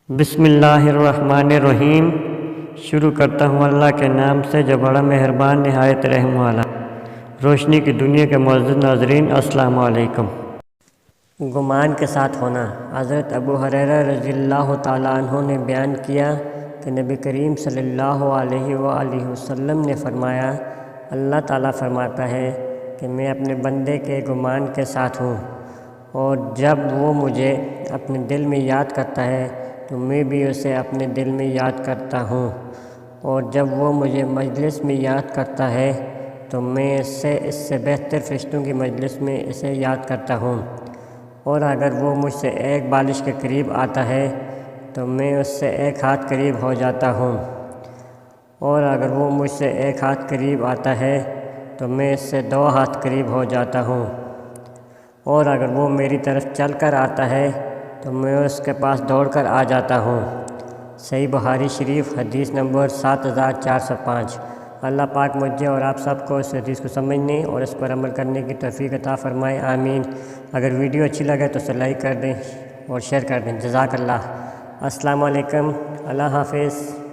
بسم اللہ الرحمن الرحیم۔ شروع کرتا ہوں اللہ کے نام سے جو بڑا مہربان نہایت رحم والا۔ روشنی کی دنیا کے معزز ناظرین، السلام علیکم۔ گمان کے ساتھ ہونا۔ حضرت ابو ہریرہ رضی اللہ تعالیٰ عنہ نے بیان کیا کہ نبی کریم صلی اللہ علیہ وآلہ وسلم نے فرمایا، اللہ تعالیٰ فرماتا ہے کہ میں اپنے بندے کے گمان کے ساتھ ہوں، اور جب وہ مجھے اپنے دل میں یاد کرتا ہے تو میں بھی اسے اپنے دل میں یاد کرتا ہوں، اور جب وہ مجھے مجلس میں یاد کرتا ہے تو میں اس سے بہتر فرشتوں کی مجلس میں اسے یاد کرتا ہوں، اور اگر وہ مجھ سے ایک بالش کے قریب آتا ہے تو میں اس سے ایک ہاتھ قریب ہو جاتا ہوں، اور اگر وہ مجھ سے ایک ہاتھ قریب آتا ہے تو میں اس سے 2 ہاتھ قریب ہو جاتا ہوں، اور اگر وہ میری طرف چل کر آتا ہے تو میں اس کے پاس دوڑ کر آ جاتا ہوں۔ صحیح بخاری شریف حدیث نمبر 7405۔ اللہ پاک مجھے اور آپ سب کو اس حدیث کو سمجھنے اور اس پر عمل کرنے کی توفیق عطا فرمائے، آمین۔ اگر ویڈیو اچھی لگے تو اسے لائک کر دیں اور شیئر کر دیں، جزاک اللہ۔ السلام علیکم، اللہ حافظ۔